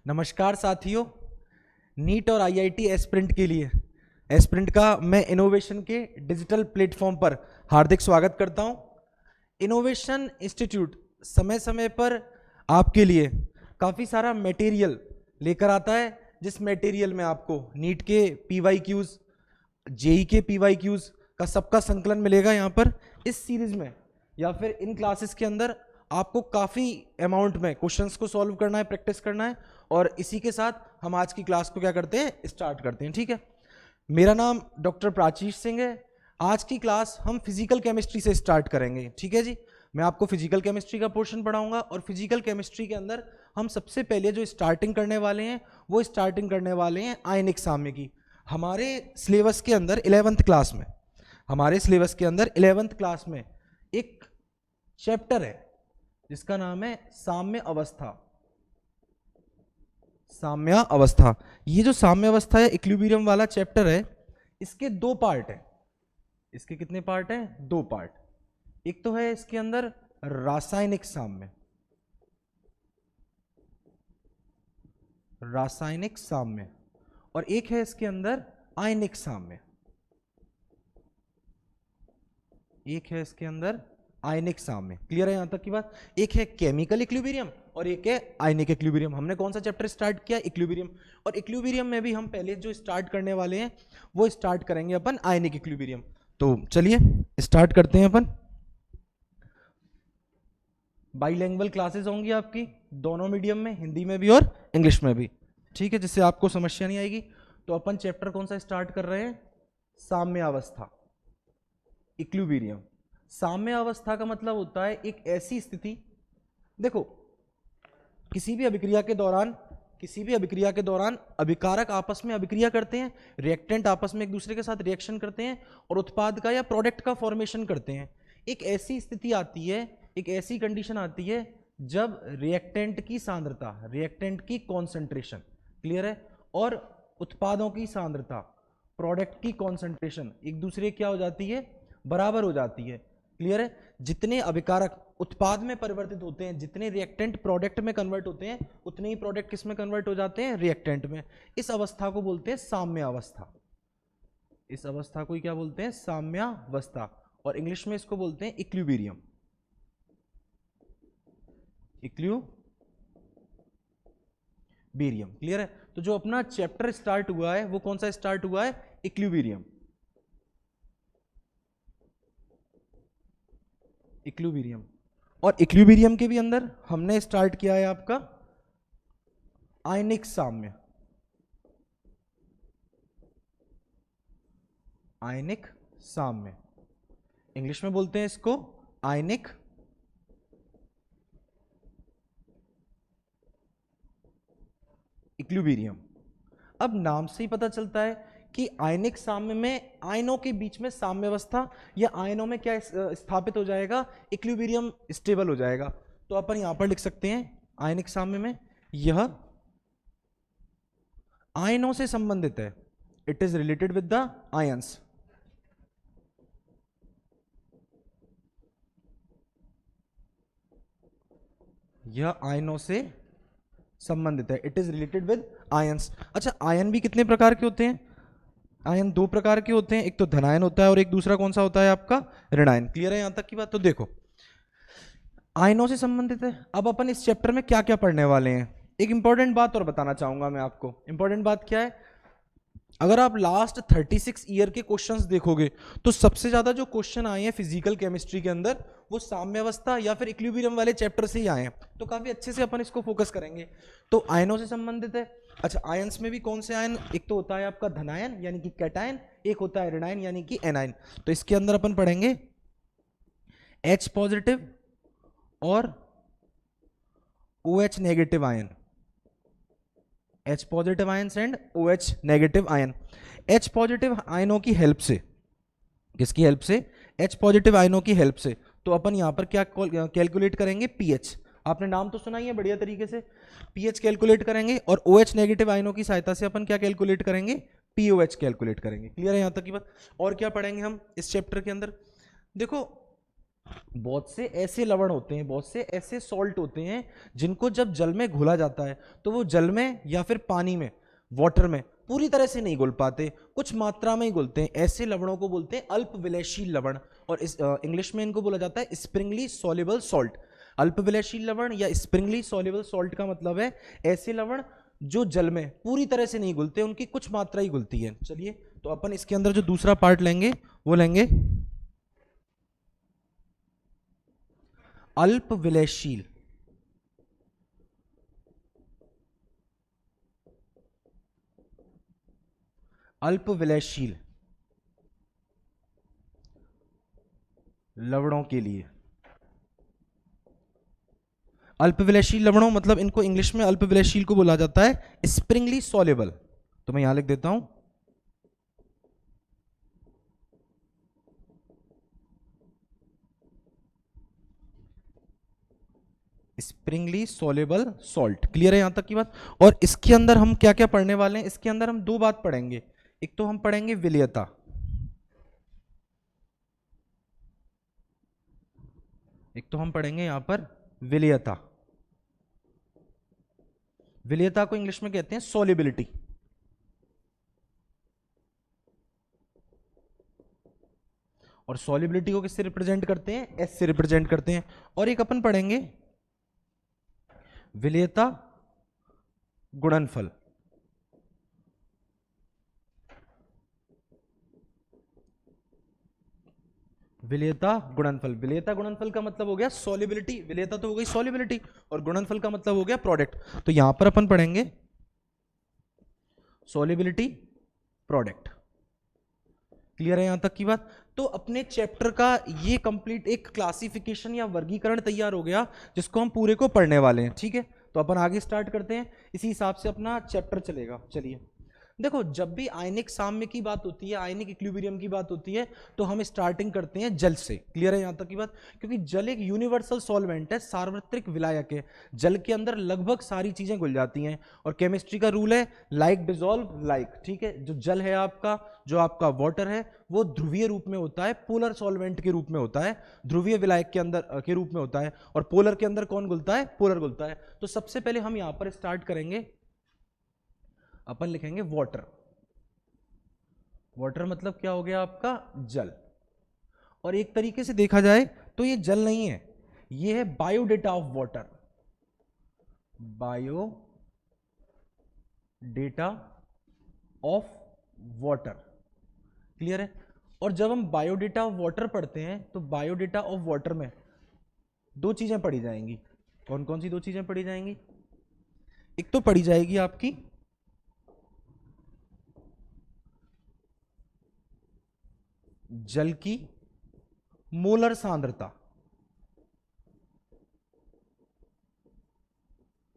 नमस्कार साथियों। नीट और आईआईटी एस्पिरेंट के लिए एस्पिरेंट का मैं इनोवेशन के डिजिटल प्लेटफॉर्म पर हार्दिक स्वागत करता हूं। इनोवेशन इंस्टीट्यूट समय समय पर आपके लिए काफ़ी सारा मटेरियल लेकर आता है, जिस मटेरियल में आपको नीट के पीवाईक्यूज, जेई के पीवाईक्यूज का सबका संकलन मिलेगा यहाँ पर इस सीरीज में, या फिर इन क्लासेस के अंदर आपको काफ़ी अमाउंट में क्वेश्चंस को सॉल्व करना है, प्रैक्टिस करना है। और इसी के साथ हम आज की क्लास को क्या करते हैं, स्टार्ट करते हैं। ठीक है, मेरा नाम डॉक्टर प्राचीश सिंह है। आज की क्लास हम फिजिकल केमिस्ट्री से स्टार्ट करेंगे। ठीक है जी, मैं आपको फिजिकल केमिस्ट्री का पोर्शन पढ़ाऊंगा और फिजिकल केमिस्ट्री के अंदर हम सबसे पहले जो स्टार्टिंग करने वाले हैं वो स्टार्टिंग करने वाले हैं आयनिक साम्य की। हमारे सिलेबस के अंदर 11th क्लास में एक चैप्टर है जिसका नाम है साम्य अवस्था। साम्य अवस्था, ये जो साम्य अवस्था है, इक्विलिब्रियम वाला चैप्टर है, इसके दो पार्ट है। इसके कितने पार्ट हैं? दो पार्ट। एक तो है इसके अंदर रासायनिक साम्य, और एक है इसके अंदर आयनिक साम्य। क्लियर है यहां तक की बात? एक है केमिकल इक्विलिब्रियम और एक है आयनिक इक्विलिब्रियम। हमने कौन सा चैप्टर स्टार्ट किया? इक्विलिब्रियम। और इक्विलिब्रियम में भी हम पहले जो स्टार्ट करने वाले हैं वो स्टार्ट करेंगे अपन आयनिक इक्विलिब्रियम। तो चलिए स्टार्ट करते हैं अपन। बाइलैंग्वेज क्लासेस होंगी आपकी दोनों मीडियम में, हिंदी में भी और इंग्लिश में भी। ठीक है, जिससे आपको समस्या नहीं आएगी। तो अपन चैप्टर कौन सा स्टार्ट कर रहे हैं? साम्य अवस्था, इक्विलिब्रियम। साम्य अवस्था का मतलब होता है एक ऐसी स्थिति, देखो किसी भी अभिक्रिया के दौरान अभिकारक आपस में अभिक्रिया करते हैं, रिएक्टेंट आपस में एक दूसरे के साथ रिएक्शन करते हैं और उत्पाद का या प्रोडक्ट का फॉर्मेशन करते हैं। एक ऐसी स्थिति आती है, एक ऐसी कंडीशन आती है जब रिएक्टेंट की सांद्रता, रिएक्टेंट की कॉन्सेंट्रेशन, क्लियर है, और उत्पादों की सांद्रता, प्रोडक्ट की कॉन्सेंट्रेशन एक दूसरे क्या हो जाती है? बराबर हो जाती है। क्लियर है? जितने अभिकारक उत्पाद में परिवर्तित होते हैं, जितने रिएक्टेंट प्रोडक्ट में कन्वर्ट होते हैं, उतने ही प्रोडक्ट किस में कन्वर्ट हो जाते हैं? रिएक्टेंट में। इस अवस्था को बोलते हैं साम्य अवस्था। इस अवस्था को ही क्या बोलते हैं? साम्यावस्था। और इंग्लिश में इसको बोलते हैं इक्विलिब्रियम। इक्विलिब्रियम, क्लियर है? तो जो अपना चैप्टर स्टार्ट हुआ है वो कौन सा स्टार्ट हुआ है? इक्विलिब्रियम। और इक्विलिब्रियम के भी अंदर हमने स्टार्ट किया है आपका आयनिक साम्य। इंग्लिश में बोलते हैं इसको आयनिक इक्विलिब्रियम। अब नाम से ही पता चलता है कि आयनिक साम्य में आयनों के बीच में साम्यावस्था या आयनों में क्या स्थापित हो जाएगा? इक्विलिब्रियम स्टेबल हो जाएगा। तो अपन यहां पर लिख सकते हैं आयनिक साम्य में यह आयनों से संबंधित है, it is related with the ions. यह आयनों से संबंधित है, it is related with ions. अच्छा, आयन भी कितने प्रकार के होते हैं? आयन दो प्रकार के होते हैं, एक तो धनायन होता है और एक दूसरा कौन सा होता है आपका? ऋणायन। क्लियर है यहां तक की बात? तो देखो आयनों से संबंधित है। अब अपन इस चैप्टर में क्या क्या पढ़ने वाले हैं, एक इंपॉर्टेंट बात और बताना चाहूंगा मैं आपको। इंपॉर्टेंट बात क्या है? अगर आप लास्ट 36 ईयर के क्वेश्चंस देखोगे तो सबसे ज्यादा जो क्वेश्चन आए हैं फिजिकल केमिस्ट्री के अंदर वो साम्यावस्था या फिर इक्विलिब्रियम वाले चैप्टर से ही आए हैं। तो काफी अच्छे से अपन इसको फोकस करेंगे। तो आयनों से संबंधित है। अच्छा, आयंस में भी कौन से आयन? एक तो होता है आपका धनायन यानी कि कैटायन, एक होता है ऋणायन यानी कि एनायन। तो इसके अंदर अपन पढ़ेंगे H पॉजिटिव और OH negative ion. H positive ions and OH negative ion. H positive आयनों की हेल्प से, किसकी हेल्प से? H पॉजिटिव आयनों की हेल्प से। तो अपन यहां पर क्या कैलकुलेट करेंगे? पीएच। आपने नाम तो सुना ही है बढ़िया तरीके से। पीएच कैलकुलेट करेंगे और OH नेगेटिव आयनों की सहायता से अपन क्या कैलकुलेट करेंगे? पीओएच कैलकुलेट करेंगे। क्लियर है यहां तक की बात? और क्या पढ़ेंगे हम इस चैप्टर के अंदर? देखो बहुत से ऐसे लवण होते हैं, बहुत से ऐसे सॉल्ट होते हैं जिनको जब जल में घोला जाता है तो वो जल में या फिर पानी में, वाटर में पूरी तरह से नहीं घुल पाते, कुछ मात्रा में ही घुलते हैं। ऐसे लवणों को बोलते हैं अल्प विलयशील लवण, और इस इंग्लिश में इनको बोला जाता है स्प्रिंगली सॉल्युबल सॉल्ट। अल्प विलयशील लवण या स्प्रिंगली सॉल्युबल सॉल्ट का मतलब है ऐसे लवण जो जल में पूरी तरह से नहीं घुलते, उनकी कुछ मात्रा ही घुलती है। चलिए, तो अपन इसके अंदर जो दूसरा पार्ट लेंगे वो लेंगे अल्प विलयशील। अल्प विलयशील लवणों के लिए, अल्प विलयशील लवणों मतलब इनको इंग्लिश में अल्प विलयशील को बोला जाता है स्प्रिंगली सॉल्युबल। तो मैं यहां लिख देता हूं स्प्रिंगली सॉल्युबल सॉल्ट। क्लियर है यहां तक की बात? और इसके अंदर हम क्या क्या पढ़ने वाले हैं? इसके अंदर हम दो बात पढ़ेंगे। एक तो हम पढ़ेंगे विलयता, एक तो हम पढ़ेंगे यहां पर विलयता। विलयता को इंग्लिश में कहते हैं सॉल्युबिलिटी। और सॉल्युबिलिटी को किससे रिप्रेजेंट करते हैं? एस से रिप्रेजेंट करते हैं। और एक अपन पढ़ेंगे विलयता गुणनफल। विलयता गुणनफल, विलयता गुणनफल का मतलब हो गया सॉल्युबिलिटी, विलयता तो हो गई सॉल्युबिलिटी, और गुणनफल का मतलब हो गया प्रोडक्ट। तो यहां पर अपन पढ़ेंगे सॉल्युबिलिटी प्रोडक्ट। क्लियर है यहां तक की बात? तो अपने चैप्टर का ये कंप्लीट एक क्लासिफिकेशन या वर्गीकरण तैयार हो गया जिसको हम पूरे को पढ़ने वाले हैं। ठीक है, तो अपन आगे स्टार्ट करते हैं, इसी हिसाब से अपना चैप्टर चलेगा। चलिए, देखो, जब भी आयनिक साम्य की बात होती है, आयनिक इक्विलिब्रियम की बात होती है, तो हम स्टार्टिंग करते हैं जल से। क्लियर है यहां तक की बात? क्योंकि जल एक यूनिवर्सल सॉल्वेंट है, सार्वत्रिक विलायक है। जल के अंदर लगभग सारी चीजें घुल जाती हैं, और केमिस्ट्री का रूल है लाइक डिजोल्व लाइक। ठीक है, जो जल है आपका, जो आपका वाटर है, वो ध्रुवीय रूप में होता है, पोलर सॉल्वेंट के रूप में होता है, ध्रुवीय विलायक के अंदर के रूप में होता है। और पोलर के अंदर कौन घुलता है? पोलर घुलता है। तो सबसे पहले हम यहां पर स्टार्ट करेंगे, अपन लिखेंगे वाटर। वाटर मतलब क्या हो गया आपका? जल। और एक तरीके से देखा जाए तो ये जल नहीं है, ये है biodata of water. Biodata of water. Clear है? और जब हम बायोडेटा ऑफ वाटर पढ़ते हैं तो बायोडेटा ऑफ वाटर में दो चीजें पढ़ी जाएंगी। कौन कौन सी दो चीजें पढ़ी जाएंगी? एक तो पढ़ी जाएगी आपकी जल की मोलर सांद्रता,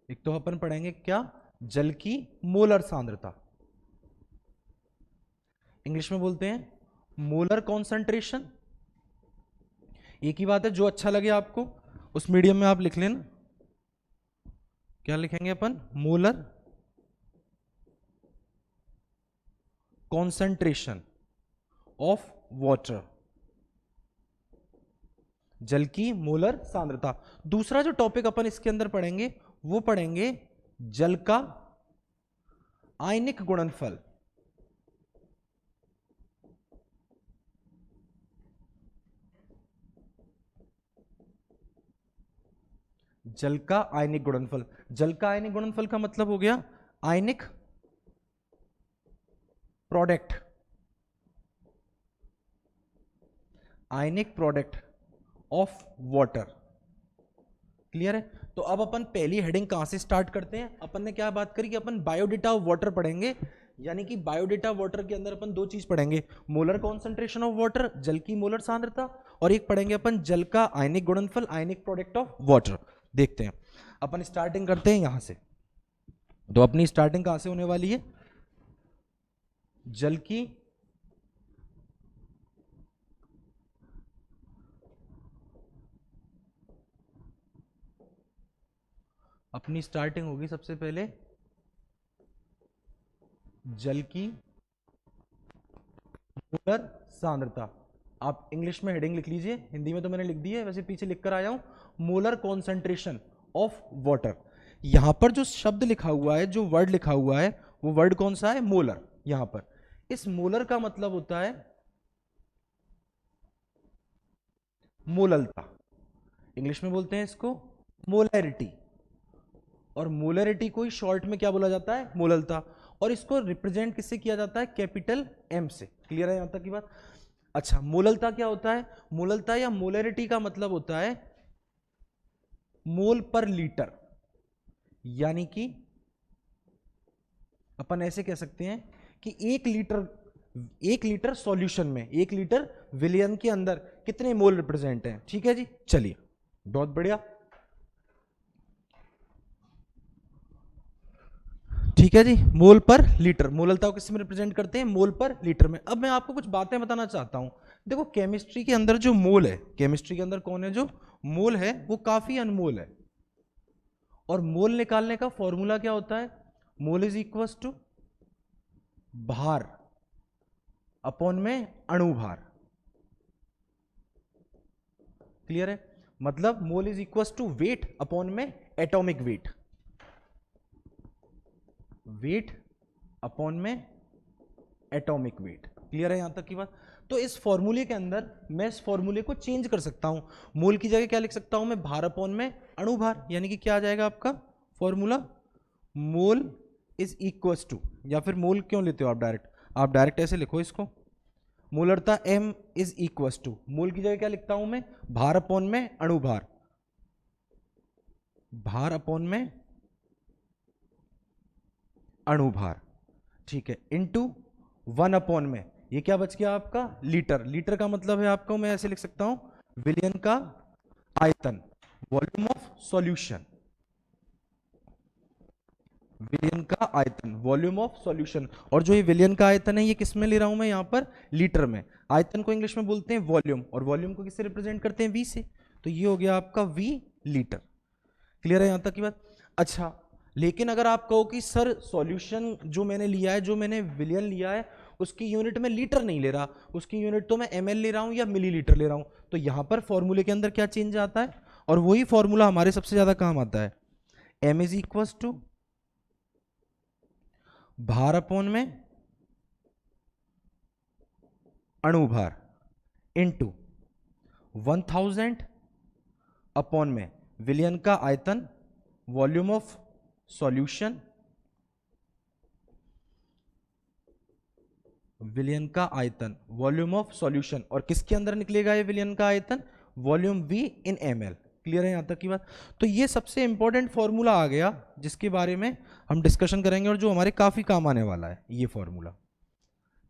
एक तो अपन पढ़ेंगे क्या? जल की मोलर सांद्रता। इंग्लिश में बोलते हैं मोलर कॉन्सेंट्रेशन। एक ही बात है, जो अच्छा लगे आपको उस मीडियम में आप लिख लेना। क्या लिखेंगे अपन? मोलर कॉन्सेंट्रेशन ऑफ वाटर, जल की मोलर सांद्रता। दूसरा जो टॉपिक अपन इसके अंदर पढ़ेंगे वो पढ़ेंगे जल का आयनिक गुणनफल। जल का आयनिक गुणनफल, जल का आयनिक गुणनफल का मतलब हो गया ionic product, ionic product of water. Clear है? तो अब अपन पहली हेडिंग कहां से स्टार्ट करते हैं? अपन ने क्या बात करी कि अपन बायोडेटा ऑफ वाटर पढ़ेंगे, यानी कि बायोडेटा वाटर के अंदर अपन दो चीज पढ़ेंगे, मोलर कॉन्सेंट्रेशन ऑफ वाटर, जल की मोलर सांद्रता, और एक पढ़ेंगे अपन जल का आयनिक गुणनफल, आयनिक प्रोडक्ट ऑफ वाटर। देखते हैं, अपन स्टार्टिंग करते हैं यहां से। तो अपनी स्टार्टिंग कहां से होने वाली है? जल की अपनी स्टार्टिंग होगी सबसे पहले जल की मोलर सांद्रता, आप इंग्लिश में हेडिंग लिख लीजिए, हिंदी में तो मैंने लिख दी है, वैसे पीछे लिख कर आया हूं, मोलर कॉन्सेंट्रेशन ऑफ वाटर। यहां पर जो शब्द लिखा हुआ है, जो वर्ड लिखा हुआ है, वो वर्ड कौन सा है? मोलर। यहां पर इस मोलर का मतलब होता है मोललता, इंग्लिश में बोलते हैं इसको मोलैरिटी, और मोलैरिटी को ही शॉर्ट में क्या बोला जाता है? मोललता। और इसको रिप्रेजेंट किससे किया जाता है? कैपिटल एम से। क्लियर है यहां तक की बात? अच्छा, मोललता क्या होता है? मोललता या मोलैरिटी का मतलब होता है मोल पर लीटर, यानी कि अपन ऐसे कह सकते हैं कि 1 लीटर सॉल्यूशन में, 1 लीटर विलियन के अंदर कितने मोल रिप्रेजेंट हैं। ठीक है जी, चलिए, बहुत बढ़िया। ठीक है जी, मोल पर लीटर, मोललता को किसमें रिप्रेजेंट करते हैं? मोल पर लीटर में। अब मैं आपको कुछ बातें बताना चाहता हूं। देखो, केमिस्ट्री के अंदर जो मोल है, केमिस्ट्री के अंदर कौन है? जो मोल है वो काफी अनमोल है। और मोल निकालने का फॉर्मूला क्या होता है? मोल इज इक्वल टू भार अपॉन में अणु भार। क्लियर है? मतलब mole is equal to weight upon में एटॉमिक वेट, वेट अपॉन में एटॉमिक वेट। क्लियर है यहां तक की बात? तो इस फॉर्मूले के अंदर मैं इस फॉर्मूले को चेंज कर सकता हूं। मोल की जगह क्या लिख सकता हूं मैं? भार अपॉन में अणु भार, यानी कि क्या आ जाएगा आपका formula? Mole is equal to, या फिर मोल क्यों लेते हो आप डायरेक्ट ऐसे लिखो इसको, मोलरता m इज इक्वल टू, मोल की जगह क्या लिखता हूं मैं? भार अपॉन में अणु भार, भार अपॉन में अणु भार। ठीक है, इनटू 1 अपॉन में, ये क्या बच गया आपका? लीटर। लीटर का मतलब है आपको, मैं ऐसे लिख सकता हूं, विलियन का आयतन, वॉल्यूम ऑफ सॉल्यूशन, विलियन का आयतन, वॉल्यूम ऑफ सॉल्यूशन। और जो ये विलियन का आयतन है, ये किस में ले रहा हूं मैं? यहां पर लीटर में। आयतन को इंग्लिश में बोलते हैं वॉल्यूम, और वॉल्यूम को किससे रिप्रेजेंट करते हैं? वी से। तो ये हो गया आपका वी लीटर। क्लियर है यहां तक की बात? अच्छा, लेकिन अगर आप कहो कि सर सॉल्यूशन जो मैंने लिया है, जो मैंने विलियन लिया है, उसकी यूनिट में लीटर नहीं ले रहा, उसकी यूनिट तो मैं ml ले रहा हूं या मिलीलीटर ले रहा हूं, तो यहां पर फॉर्मूले के अंदर क्या चेंज आता है? और वही फॉर्मूला हमारे सबसे ज्यादा काम आता है, m इज इक्वल टू भार अपॉन में अणु भार इंटू 1000 अपॉन में विलियन का आयतन, वॉल्यूम ऑफ सॉल्यूशन, विलियन का आयतन, वॉल्यूम ऑफ सॉल्यूशन। और किसके अंदर निकलेगा ये विलियन का आयतन? वॉल्यूम v इन ml। क्लियर है यहां तक की बात? तो ये सबसे इंपॉर्टेंट फॉर्मूला आ गया जिसके बारे में हम डिस्कशन करेंगे और जो हमारे काफी काम आने वाला है ये फॉर्मूला।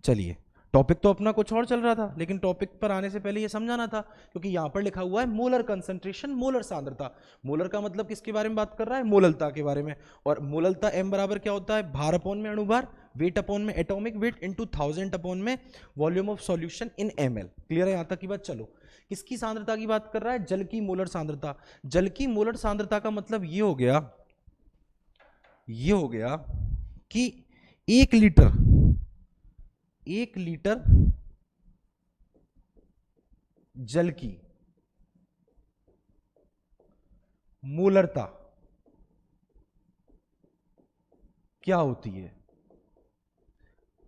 चलिए, टॉपिक तो अपना कुछ और चल रहा था, लेकिन टॉपिक पर आने से पहले ये समझाना था, क्योंकि यहां पर लिखा हुआ है मोलर कंसंट्रेशन, मोलर सांद्रता। मोलर का मतलब किसके बारे में बात कर रहा है? मोललता के बारे में। और मोललता m बराबर क्या होता है? भार अपॉन में अणुभार, वेट अपॉन में एटॉमिक वेट, इंटू 1000 अपॉन में volume of solution in ml। Clear है यहां तक की बात? चलो, किसकी सांद्रता की बात कर रहा है? जल की मोलर सांद्रता। जल की मोलर सांद्रता का मतलब ये हो गया कि 1 लीटर जल की मोलरता क्या होती है?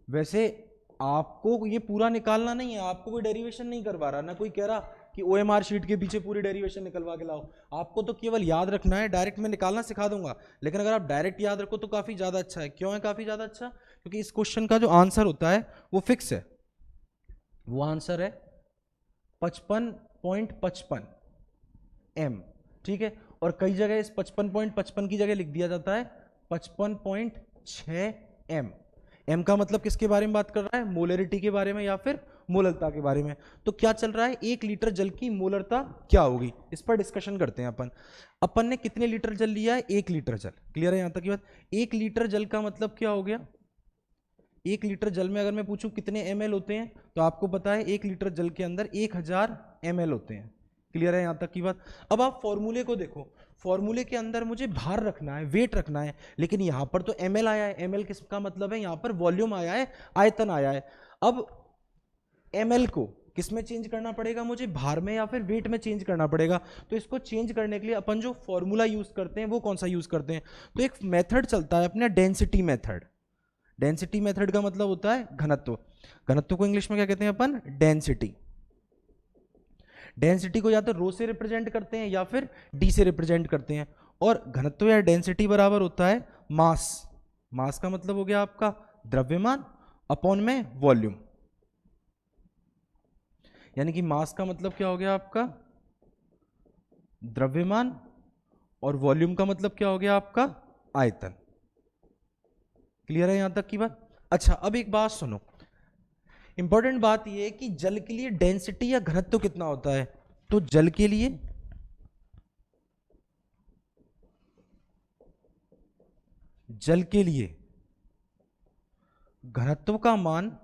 वैसे आपको ये पूरा निकालना नहीं है, आपको कोई डेरिवेशन नहीं करवा रहा, ना कोई कह रहा कि OMR शीट के पीछे पूरी डेरिवेशन निकलवा के लाओ। आपको तो केवल याद रखना है, डायरेक्ट मैं निकालना सिखा दूंगा, लेकिन अगर आप डायरेक्ट याद रखो तो काफी ज्यादा अच्छा है। क्यों है काफी ज्यादा अच्छा? क्योंकि इस क्वेश्चन का जो आंसर होता है वो फिक्स है, वो आंसर है 55.55 m। ठीक है, और कई जगह इस 55.55 की जगह लिख दिया जाता है 55.6 m। m का मतलब किसके बारे में बात कर रहा है? मोलरिटी के बारे में या फिर मोलरता के बारे में। तो क्या चल रहा है? 1 लीटर जल की मोलरता क्या होगी, इस पर डिस्कशन करते हैं अपन ने कितने लीटर जल लिया है? 1 लीटर जल। क्लियर है यहां तक की बात? 1 लीटर जल का मतलब क्या हो गया? 1 लीटर जल में अगर मैं पूछूं कितने ml होते हैं, तो आपको पता है 1 लीटर जल के अंदर 1000 ml होते हैं। क्लियर है यहां तक की बात? अब आप फॉर्मूले को देखो, फॉर्मूले के अंदर मुझे भार रखना है, वेट रखना है, लेकिन यहां पर तो ml आया है। ml किसका मतलब है? यहां पर वॉल्यूम आया है, आयतन आया है। अब ml को किस में चेंज करना पड़ेगा मुझे, भार में या फिर वेट में चेंज करना पड़ेगा। तो इसको चेंज करने के लिए अपन जो फॉर्मूला यूज करते हैं वो कौन सा यूज करते हैं, तो एक मेथड चलता है अपना डेंसिटी मेथड। डेंसिटी मेथड का मतलब होता है घनत्व। घनत्व को इंग्लिश में क्या कहते हैं अपन, डेंसिटी। डेंसिटी को या तो रो से रिप्रेजेंट करते हैं या फिर डी से रिप्रेजेंट करते हैं। और घनत्व या डेंसिटी बराबर होता है मास। मास का मतलब हो गया आपका द्रव्यमान अपॉन में वॉल्यूम। यानी कि मास का मतलब क्या हो गया आपका द्रव्यमान, और वॉल्यूम का मतलब क्या हो गया आपका आयतन। क्लियर है यहां तक की बात। अच्छा अब एक बात सुनो, इंपॉर्टेंट बात यह है कि जल के लिए डेंसिटी या घनत्व कितना होता है। तो जल के लिए घनत्व का मान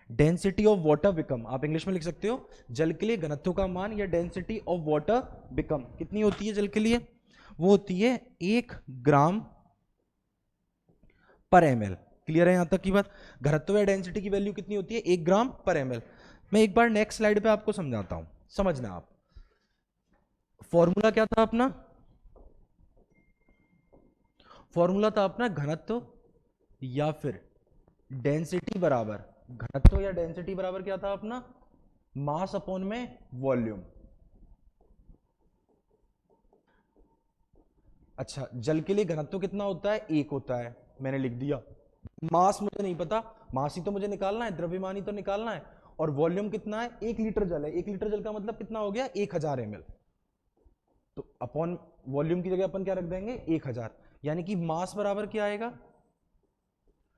डेंसिटी ऑफ वाटर बिकम, आप इंग्लिश में लिख सकते हो जल के लिए घनत्व का मान या डेंसिटी ऑफ वाटर बिकम कितनी होती है जल के लिए, वो होती है 1 ग्राम पर ml। क्लियर है यहां तक की बात। घनत्व या डेंसिटी की वैल्यू कितनी होती है 1 ग्राम पर ml। मैं एक बार नेक्स्ट स्लाइड पे आपको समझाता हूं, समझना आप। फॉर्मूला क्या था अपना, फॉर्मूला था अपना घनत्व या फिर डेंसिटी बराबर, घनत्व या डेंसिटी बराबर क्या था अपना मास अपॉन में वॉल्यूम। अच्छा जल के लिए घनत्व कितना होता है 1 होता है, मैंने लिख दिया। मास मुझे नहीं पता, मास ही तो मुझे निकालना है, द्रव्यमान ही तो निकालना है। और वॉल्यूम कितना है 1 लीटर जल है, 1 लीटर जल का मतलब कितना हो गया 1000 ml। तो अपॉन वॉल्यूम की जगह अपन क्या रख देंगे 1000। यानी कि मास बराबर क्या आएगा,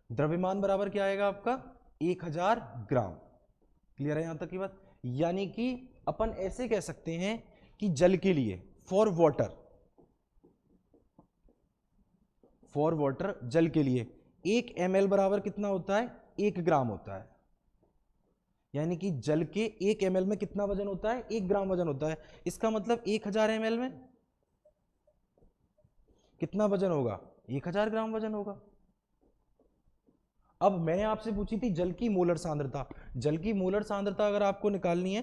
द्रव्यमान बराबर क्या आएगा आपका 1000 ग्राम। क्लियर है यहां तक की बात। यानी कि अपन ऐसे कह सकते हैं कि जल के लिए फॉर वाटर जल के लिए 1 ml बराबर कितना होता है 1 ग्राम होता है। यानी कि जल के 1 ml में कितना वजन होता है 1 ग्राम वजन होता है। इसका मतलब 1000 ml में कितना वजन होगा 1000 ग्राम वजन होगा। अब मैंने आपसे पूछी थी जल की मोलर सांद्रता। जल की मोलर सांद्रता अगर आपको निकालनी है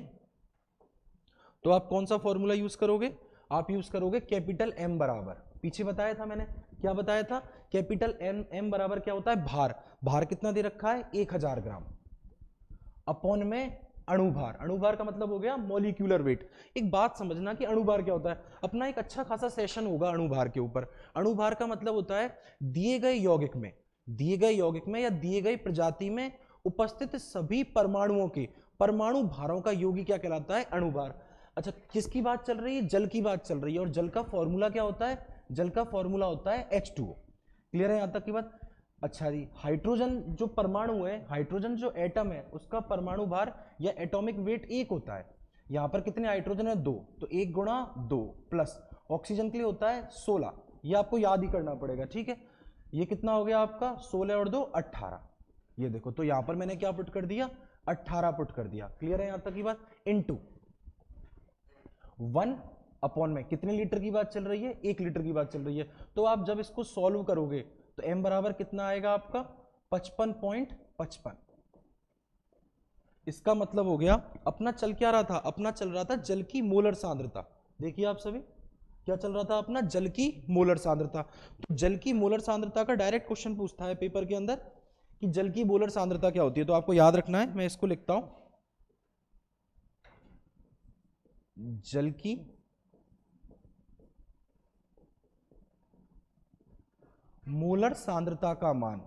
तो आप कौन सा फॉर्मूला यूज करोगे, आप यूज करोगे कैपिटल M बराबर, पीछे बताया था मैंने, क्या बताया था कैपिटल M बराबर क्या होता है भार। भार कितना दे रखा है 1000 ग्राम अपॉन में अणुभार। अणुभार का मतलब हो गया मॉलिक्यूलर वेट। एक बात समझना कि अणुभार क्या होता है, अपना एक अच्छा खासा सेशन होगा अणुभार के ऊपर। अणुभार का मतलब होता है दिए गए यौगिक में या दिए गए प्रजाति में उपस्थित सभी परमाणुओं के परमाणु भारों का योगी क्या कहलाता है अणुभार। अच्छा किसकी बात चल रही है, जल की बात चल रही है। और जल का फॉर्मूला क्या होता है, जल का फॉर्मूला होता है H2O। क्लियर है यहां तक की बात। अच्छा जी हाइड्रोजन जो परमाणु है, हाइड्रोजन जो एटम है उसका परमाणु भार या एटॉमिक वेट 1 होता है। यहां पर कितने हाइड्रोजन है 2, तो 1 गुणा 2 प्लस ऑक्सीजन के लिए होता है 16। ये आपको याद ही करना पड़ेगा, ठीक है। ये कितना हो गया आपका 16 और 2 18। ये देखो तो यहां पर मैंने क्या पुट कर दिया 18 पुट कर दिया। क्लियर है यहां तक की बात। इनटू 1 अपॉन में कितने लीटर की बात चल रही है 1 लीटर की बात चल रही है। तो आप जब इसको सॉल्व करोगे तो m बराबर कितना आएगा आपका 55.55। इसका मतलब हो गया अपना चल क्या रहा था, अपना चल रहा था जल की मोलर सांद्रता। देखिए आप सभी क्या चल रहा था अपना जल की मोलर सांद्रता। तो जल की मोलर सांद्रता का डायरेक्ट क्वेश्चन पूछता है पेपर के अंदर कि जल की मोलर सांद्रता क्या होती है। तो आपको याद रखना है, मैं इसको लिखता हूं जल की मोलर सांद्रता का मान,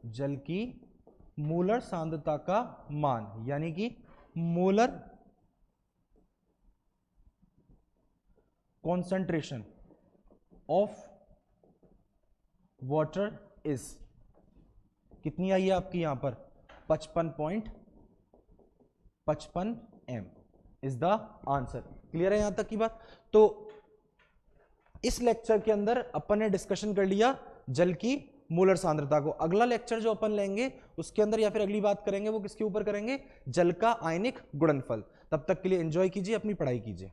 जल की मोलर सांद्रता का मान यानी कि molar concentration of water is कितनी आई है आपकी यहां पर 55.55 m is the answer. Clear है यहां तक की बात। तो इस लेक्चर के अंदर अपन ने डिस्कशन कर लिया जल की मोलर सांद्रता को। अगला लेक्चर जो अपन लेंगे उसके अंदर या फिर अगली बात करेंगे वो किसके ऊपर करेंगे, जल का आयनिक गुणनफल। तब तक के लिए एंजॉय कीजिए, अपनी पढ़ाई कीजिए।